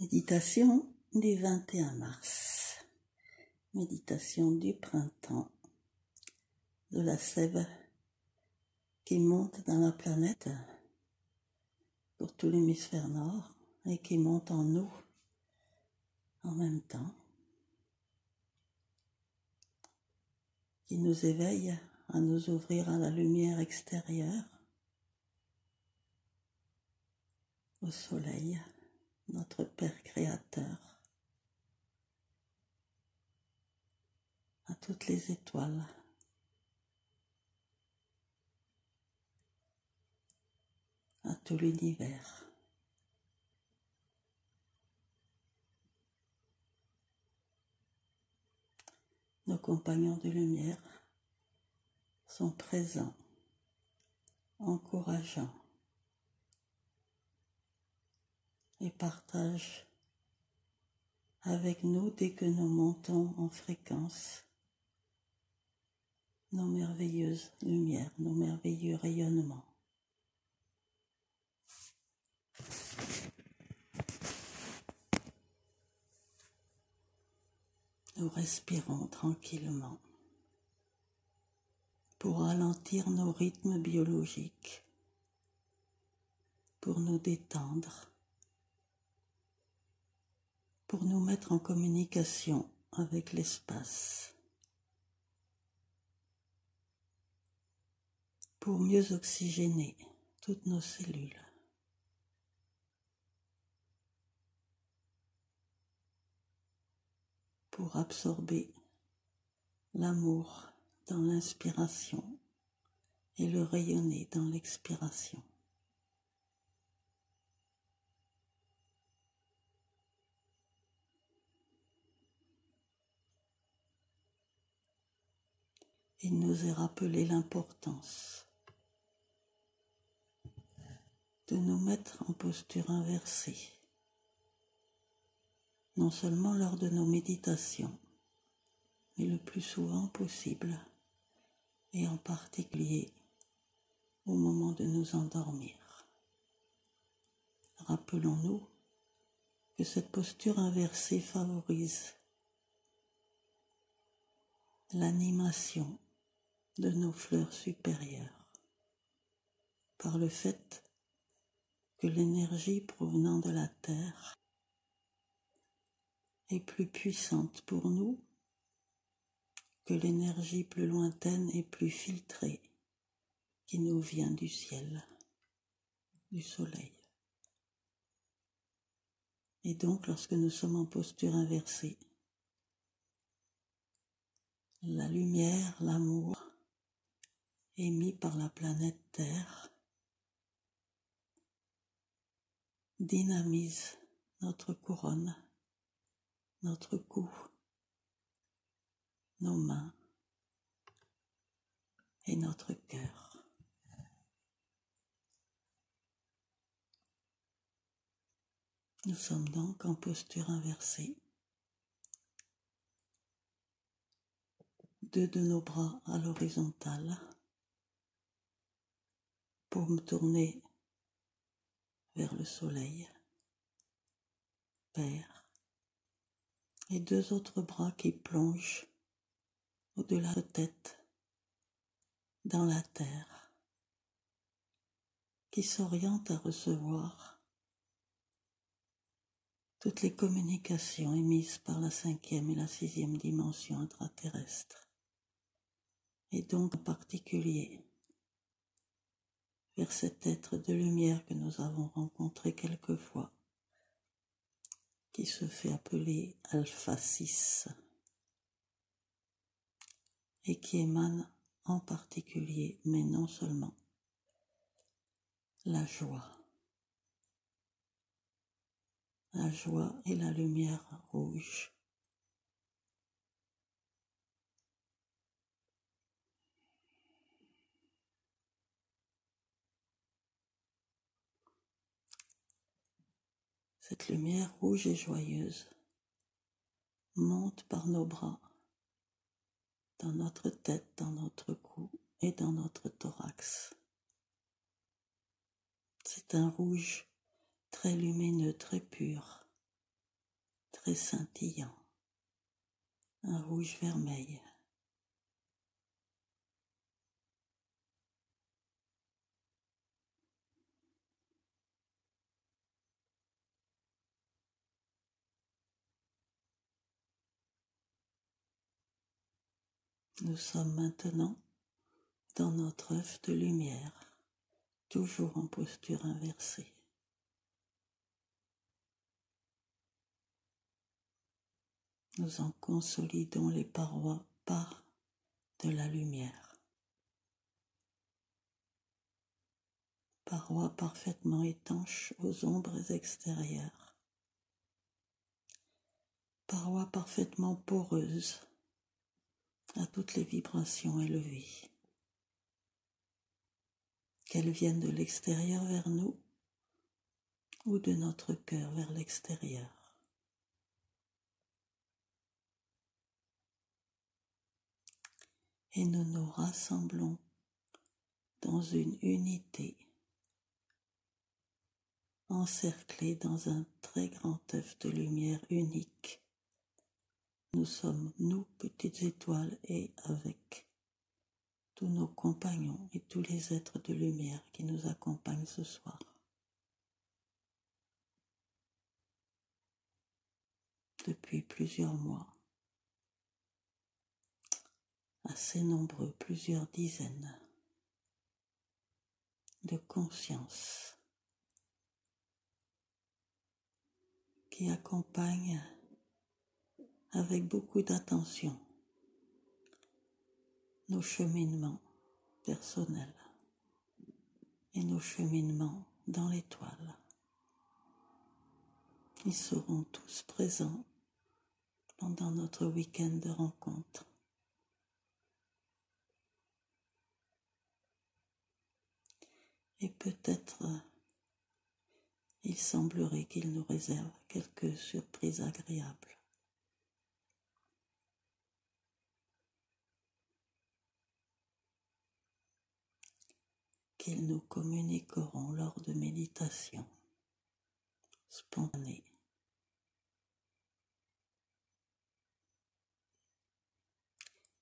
Méditation du 21 mars. Méditation du printemps, de la sève qui monte dans la planète pour tout l'hémisphère nord et qui monte en nous en même temps, qui nous éveille à nous ouvrir à la lumière extérieure, au soleil, notre Père Créateur, à toutes les étoiles, à tout l'univers. Nos compagnons de lumière sont présents, encourageants et partagent avec nous dès que nous montons en fréquence nos merveilleuses lumières, nos merveilleux rayonnements. Nous respirons tranquillement pour ralentir nos rythmes biologiques, pour nous détendre, pour nous mettre en communication avec l'espace, pour mieux oxygéner toutes nos cellules. Pour absorber l'amour dans l'inspiration et le rayonner dans l'expiration. Il nous est rappelé l'importance de nous mettre en posture inversée, non seulement lors de nos méditations, mais le plus souvent possible, et en particulier au moment de nous endormir. Rappelons-nous que cette posture inversée favorise l'animation de nos fleurs supérieures par le fait que l'énergie provenant de la terre est plus puissante pour nous que l'énergie plus lointaine et plus filtrée qui nous vient du ciel, du soleil. Et donc, lorsque nous sommes en posture inversée, la lumière, l'amour émis par la planète Terre dynamise notre couronne, notre cou, nos mains et notre cœur. Nous sommes donc en posture inversée. Deux de nos bras à l'horizontale pour me tourner vers le soleil, Père, et deux autres bras qui plongent au-delà de la tête, dans la terre, qui s'orientent à recevoir toutes les communications émises par la 5e et la 6e dimension intraterrestre, et donc en particulier vers cet être de lumière que nous avons rencontré quelquefois, qui se fait appeler Alpha 6, et qui émane en particulier, mais non seulement, la joie et la lumière rouge. Cette lumière rouge et joyeuse monte par nos bras, dans notre tête, dans notre cou et dans notre thorax. C'est un rouge très lumineux, très pur, très scintillant, un rouge-vermeil. Nous sommes maintenant dans notre œuf de lumière, toujours en posture inversée. Nous en consolidons les parois par de la lumière. Parois parfaitement étanches aux ombres extérieures. Parois parfaitement poreuses à toutes les vibrations élevées. Qu'elles viennent de l'extérieur vers nous ou de notre cœur vers l'extérieur. Et nous nous rassemblons dans une unité, encerclés dans un très grand œuf de lumière unique. Nous sommes, nous, petites étoiles, et avec tous nos compagnons et tous les êtres de lumière qui nous accompagnent ce soir. Depuis plusieurs mois, assez nombreux, plusieurs dizaines de consciences qui accompagnent avec beaucoup d'attention nos cheminements personnels et nos cheminements dans l'étoile. Ils seront tous présents pendant notre week-end de rencontre. Et peut-être il semblerait qu'il nous réserve quelques surprises agréables. Qu'ils nous communiqueront lors de méditations spontanées.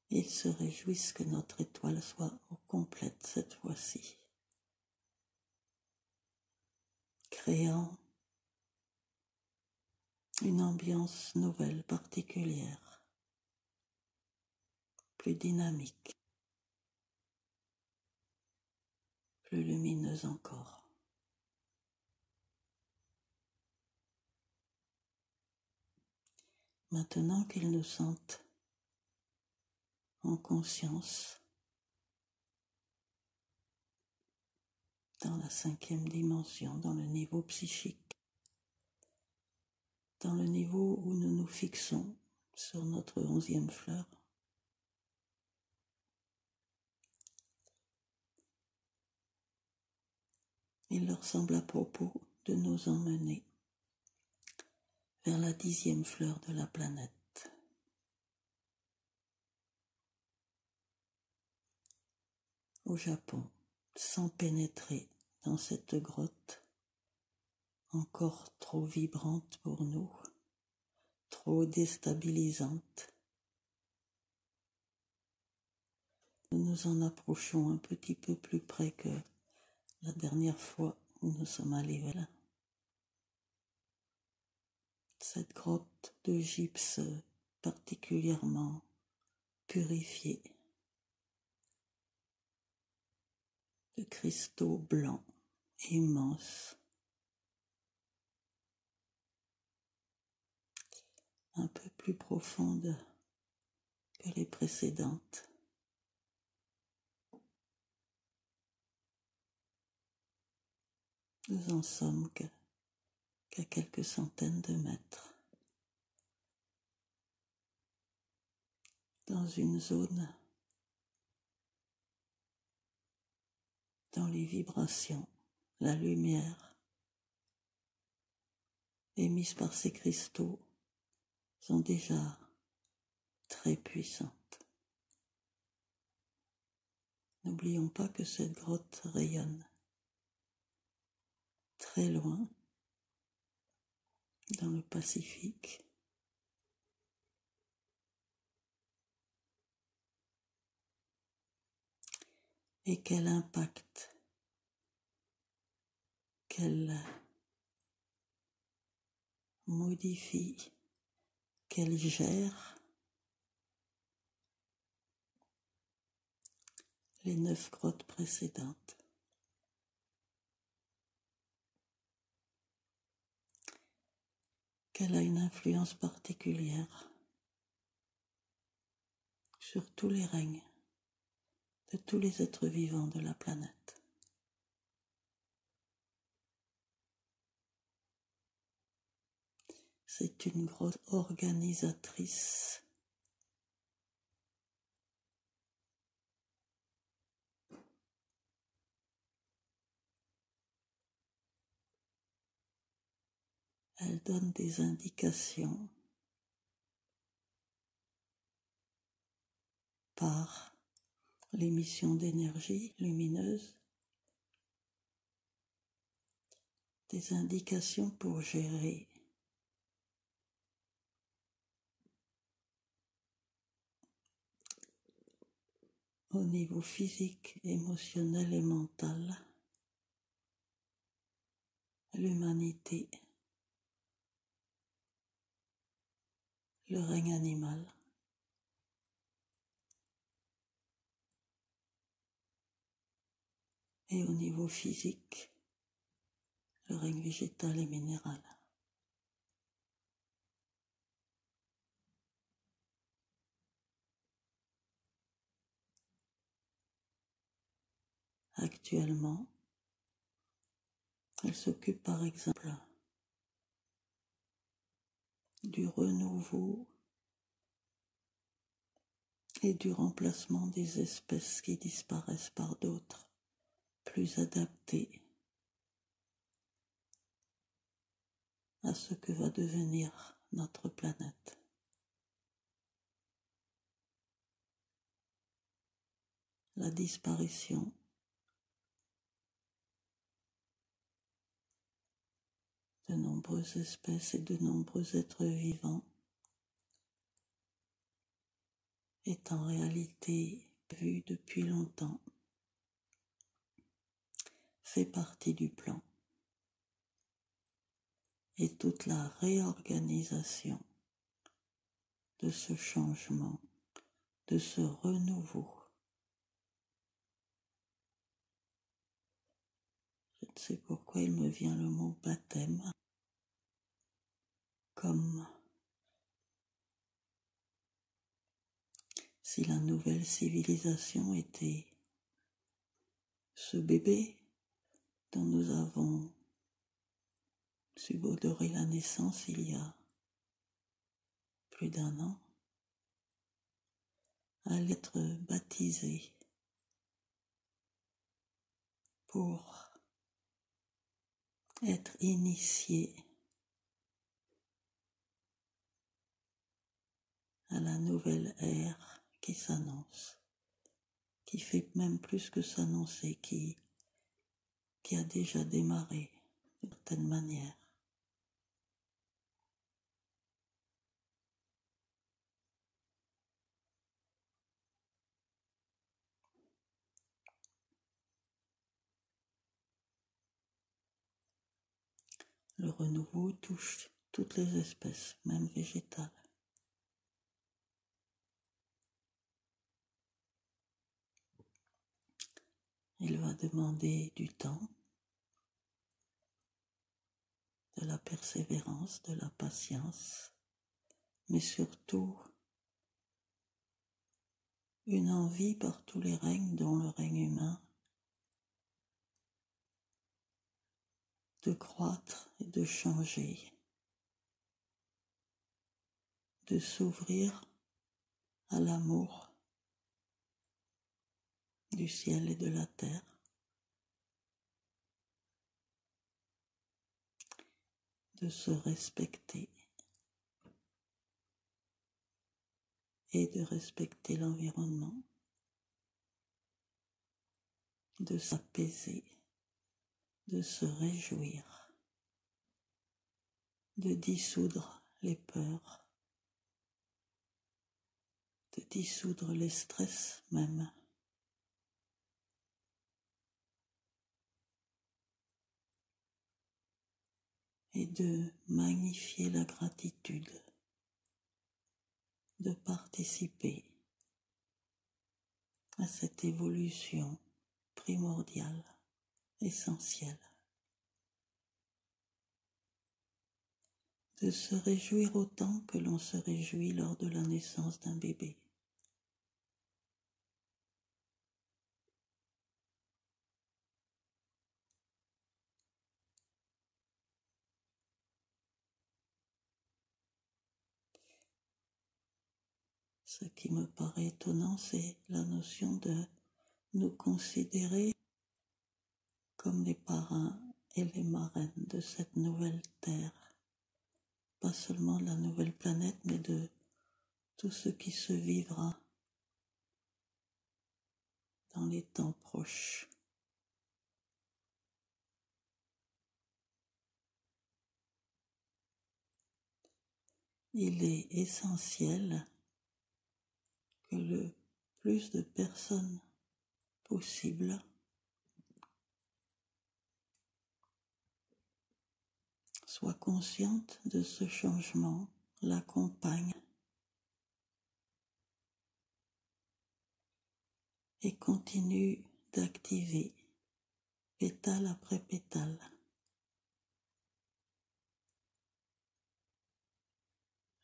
Ils se réjouissent que notre étoile soit au complète cette fois-ci, créant une ambiance nouvelle, particulière, plus dynamique, plus lumineuse encore. Maintenant qu'ils nous sentent en conscience, dans la 5e dimension, dans le niveau psychique, dans le niveau où nous nous fixons sur notre 11e fleur, il leur semble à propos de nous emmener vers la 10e fleur de la planète. Au Japon, sans pénétrer dans cette grotte encore trop vibrante pour nous, trop déstabilisante. Nous nous en approchons un petit peu plus près que la dernière fois où nous sommes allés là. Cette grotte de gypse particulièrement purifiée, de cristaux blancs immenses, un peu plus profonde que les précédentes. Nous en sommes qu'à quelques centaines de mètres, dans une zone dans les vibrations, la lumière émise par ces cristaux sont déjà très puissantes. N'oublions pas que cette grotte rayonne très loin dans le Pacifique, et quel impact, qu'elle modifie, qu'elle gère les 9 grottes précédentes. Qu'elle a une influence particulière sur tous les règnes de tous les êtres vivants de la planète. C'est une grotte organisatrice elle donne des indications par l'émission d'énergie lumineuse, des indications pour gérer au niveau physique, émotionnel et mental l'humanité, le règne animal. Et au niveau physique, le règne végétal et minéral. Actuellement, elle s'occupe par exemple du renouveau et du remplacement des espèces qui disparaissent par d'autres plus adaptées à ce que va devenir notre planète. La disparition de nombreuses espèces et de nombreux êtres vivants est en réalité vue depuis longtemps, fait partie du plan. Et toute la réorganisation de ce changement, de ce renouveau. Je ne sais pourquoi il me vient le mot baptême, comme si la nouvelle civilisation était ce bébé dont nous avons subodoré la naissance il y a plus d'1 an, allait être baptisé pour être initié à la nouvelle ère qui s'annonce, qui fait même plus que s'annoncer, qui a déjà démarré d'une certaine manière. Le renouveau touche toutes les espèces, même végétales. Il va demander du temps, de la persévérance, de la patience, mais surtout une envie par tous les règnes, dont le règne humain, de croître et de changer, de s'ouvrir à l'amour du ciel et de la terre, de se respecter et de respecter l'environnement, de s'apaiser, de se réjouir, de dissoudre les peurs, de dissoudre les stress même, et de magnifier la gratitude, de participer à cette évolution primordiale, essentielle, de se réjouir autant que l'on se réjouit lors de la naissance d'un bébé. Ce qui me paraît étonnant, c'est la notion de nous considérer comme les parrains et les marraines de cette nouvelle terre, pas seulement de la nouvelle planète, mais de tout ce qui se vivra dans les temps proches. Il est essentiel que le plus de personnes possible soient conscientes de ce changement, l'accompagnent et continuent d'activer pétale après pétale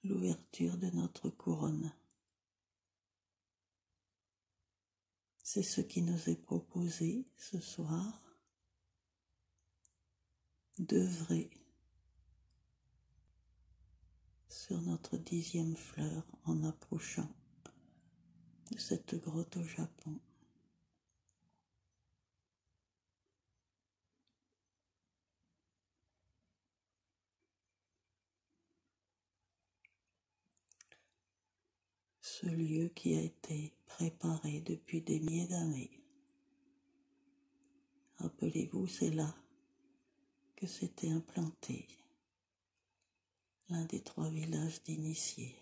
l'ouverture de notre couronne. C'est ce qui nous est proposé ce soir, d'œuvrer sur notre 10e fleur en approchant de cette grotte au Japon. Ce lieu qui a été préparé depuis des milliers d'années. Rappelez-vous, c'est là que s'était implanté l'un des 3 villages d'initiés.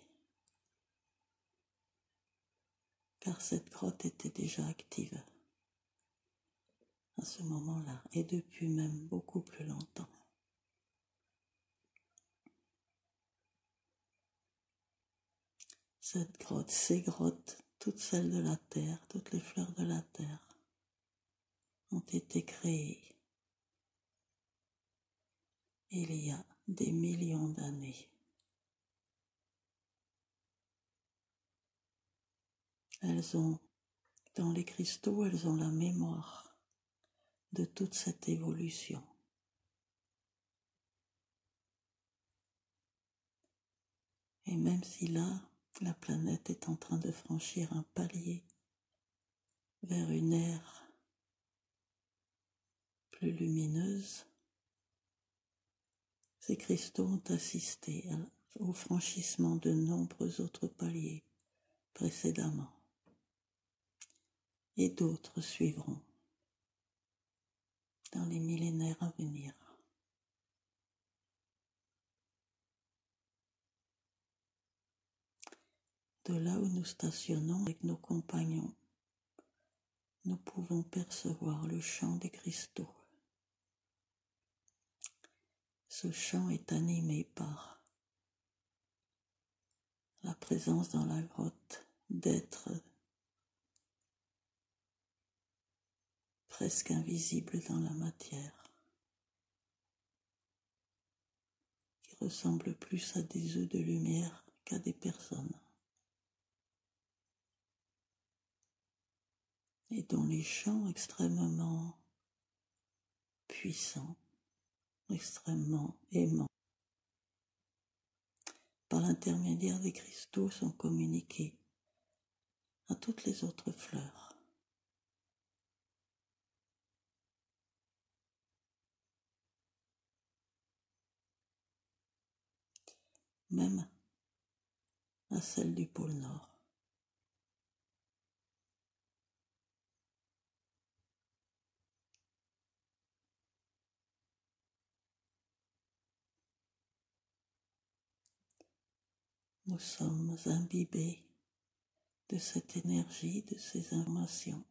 Car cette grotte était déjà active à ce moment-là, et depuis même beaucoup plus longtemps. Cette grotte, ces grottes, toutes celles de la terre, toutes les fleurs de la terre, ont été créées il y a des millions d'années. Elles ont, dans les cristaux, elles ont la mémoire de toute cette évolution. Et même si là, la planète est en train de franchir un palier vers une ère plus lumineuse, ces cristaux ont assisté au franchissement de nombreux autres paliers précédemment, et d'autres suivront dans les millénaires à venir. De là où nous stationnons avec nos compagnons, nous pouvons percevoir le chant des cristaux. Ce chant est animé par la présence dans la grotte d'êtres presque invisibles dans la matière, qui ressemblent plus à des œufs de lumière qu'à des personnes, et dont les chants extrêmement puissants, extrêmement aimants, par l'intermédiaire des cristaux, sont communiqués à toutes les autres fleurs. Même à celle du pôle Nord. Nous sommes imbibés de cette énergie, de ces informations.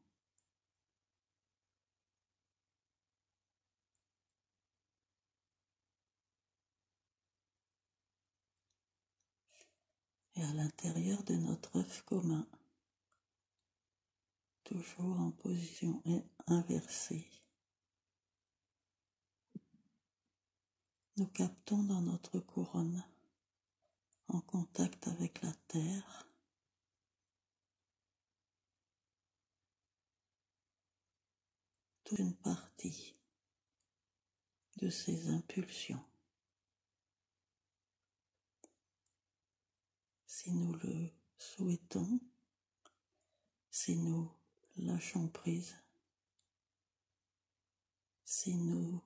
et à l'intérieur de notre œuf commun, toujours en position inversée. Nous captons dans notre couronne, en contact avec la terre, toute une partie de ces impulsions. Si nous le souhaitons, si nous lâchons prise, si nous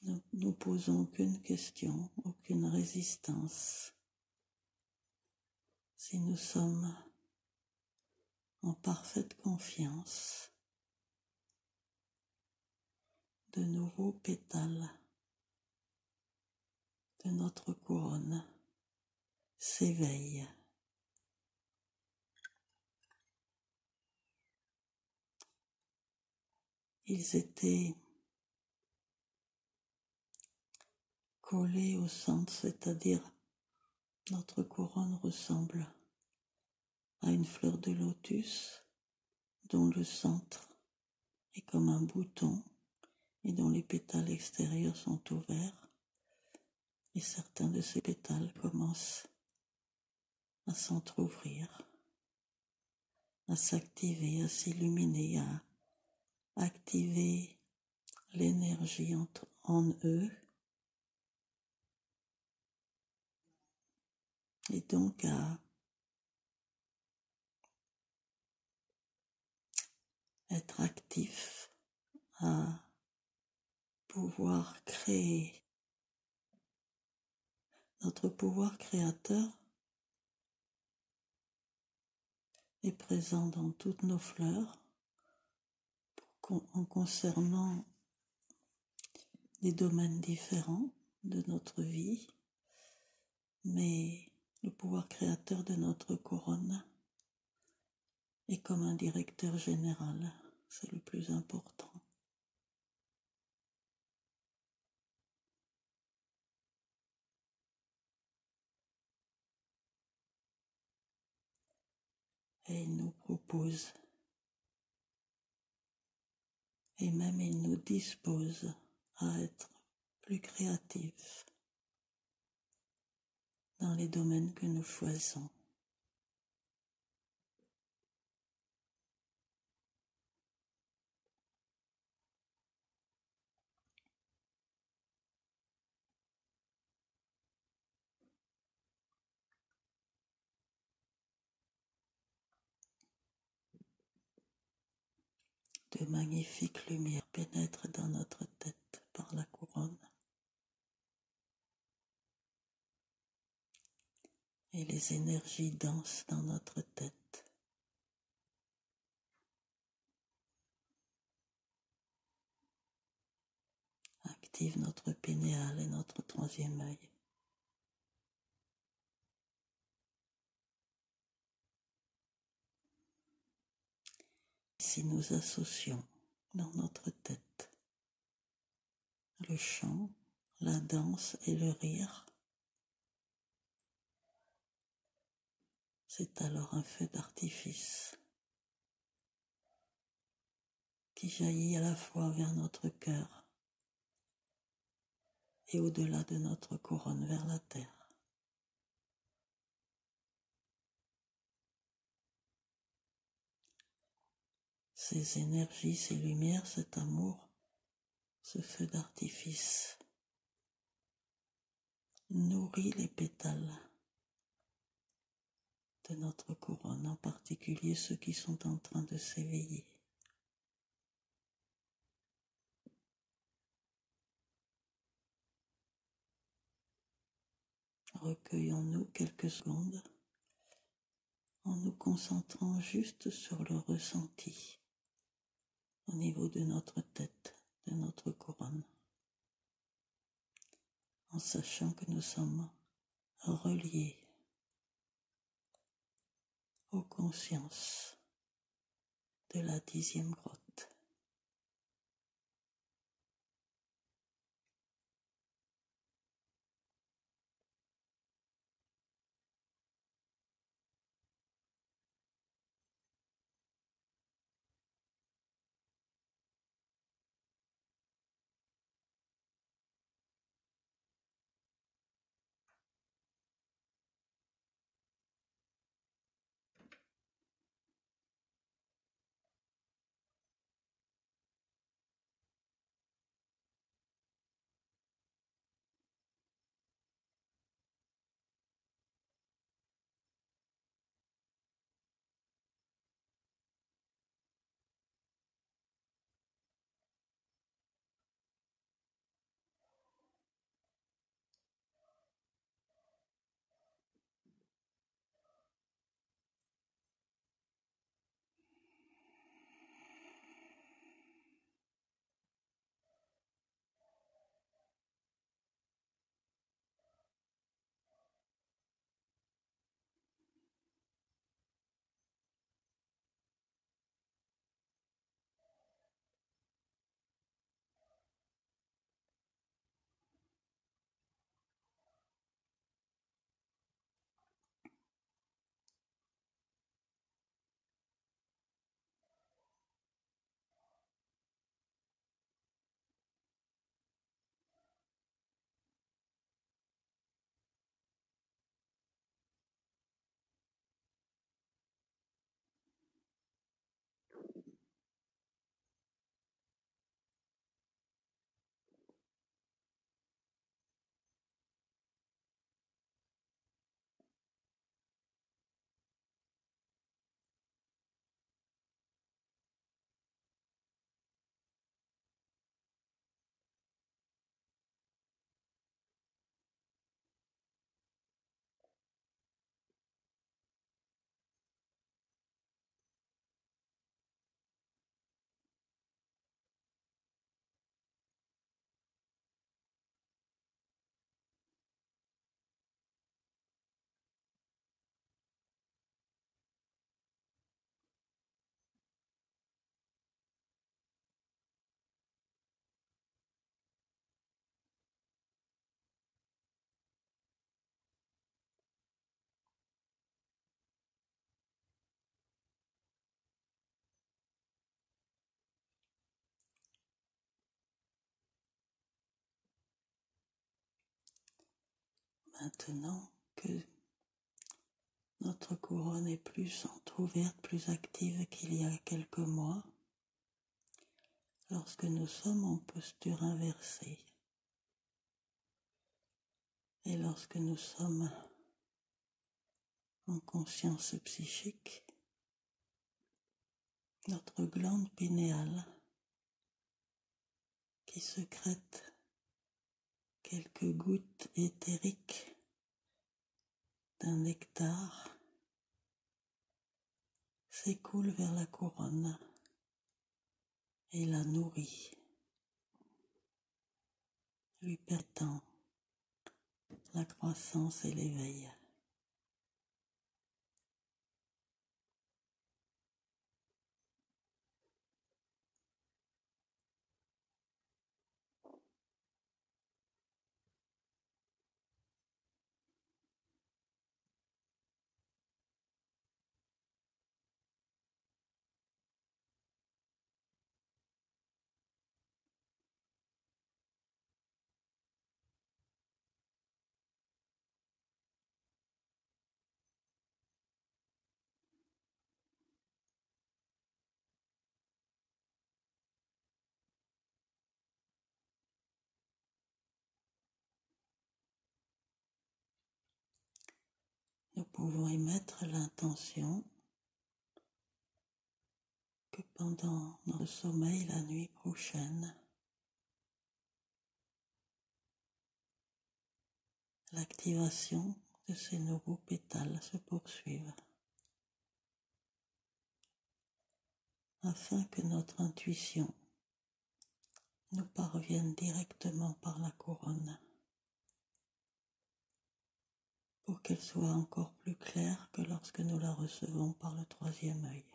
ne nous posons aucune question, aucune résistance, si nous sommes en parfaite confiance, de nouveaux pétales de notre couronne s'éveillent. Ils étaient collés au centre, c'est-à-dire notre couronne ressemble à une fleur de lotus dont le centre est comme un bouton et dont les pétales extérieurs sont ouverts, et certains de ces pétales commencent à s'entr'ouvrir, à s'activer, à s'illuminer, à activer l'énergie en eux, et donc à être actif, à pouvoir créer. Notre pouvoir créateur est présent dans toutes nos fleurs en concernant des domaines différents de notre vie, mais le pouvoir créateur de notre couronne est comme un directeur général, c'est le plus important. Et il nous propose, et même il nous dispose à être plus créatifs dans les domaines que nous choisissons. De magnifiques lumières pénètrent dans notre tête par la couronne. Et les énergies dansent dans notre tête. Activent notre pinéal et notre troisième œil. Si nous associons dans notre tête le chant, la danse et le rire, c'est alors un feu d'artifice qui jaillit à la fois vers notre cœur et au-delà de notre couronne vers la terre. Ces énergies, ces lumières, cet amour, ce feu d'artifice nourrit les pétales de notre couronne, en particulier ceux qui sont en train de s'éveiller. Recueillons-nous quelques secondes en nous concentrant juste sur le ressenti au niveau de notre tête, de notre couronne, en sachant que nous sommes reliés aux consciences de la 10e grotte. Maintenant que notre couronne est plus entrouverte, plus active qu'il y a quelques mois, lorsque nous sommes en posture inversée et lorsque nous sommes en conscience psychique, notre glande pinéale qui sécrète quelques gouttes éthériques d'un nectar s'écoule vers la couronne et la nourrit, lui permettant la croissance et l'éveil. Nous pouvons émettre l'intention que pendant notre sommeil la nuit prochaine, l'activation de ces nouveaux pétales se poursuive, afin que notre intuition nous parvienne directement par la couronne, pour qu'elle soit encore plus claire que lorsque nous la recevons par le troisième œil.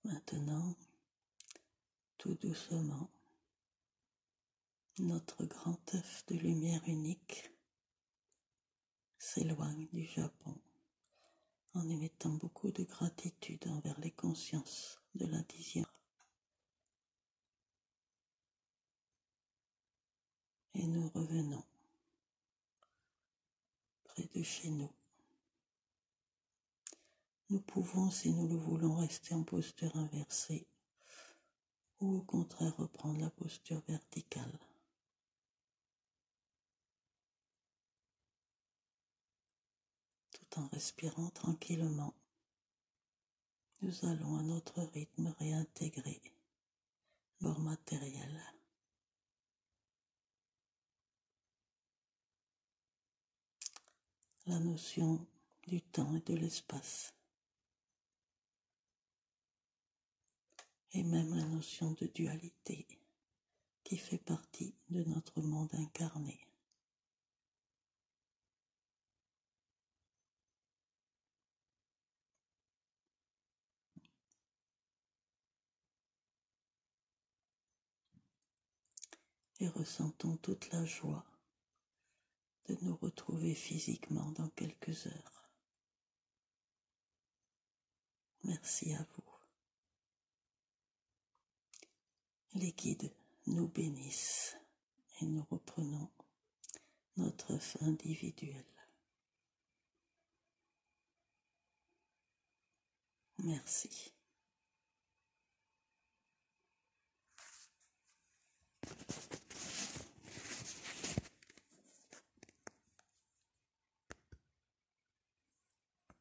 Maintenant, tout doucement, notre grand œuf de lumière unique s'éloigne du Japon en émettant beaucoup de gratitude envers les consciences de la 10e. Et nous revenons près de chez nous. Nous pouvons, si nous le voulons, rester en posture inversée ou au contraire reprendre la posture verticale. Tout en respirant tranquillement, nous allons à notre rythme réintégrer corps matériel. La notion du temps et de l'espace, et même la notion de dualité qui fait partie de notre monde incarné. Et ressentons toute la joie de nous retrouver physiquement dans quelques heures. Merci à vous. Les guides nous bénissent et nous reprenons notre œuf individuel. Merci.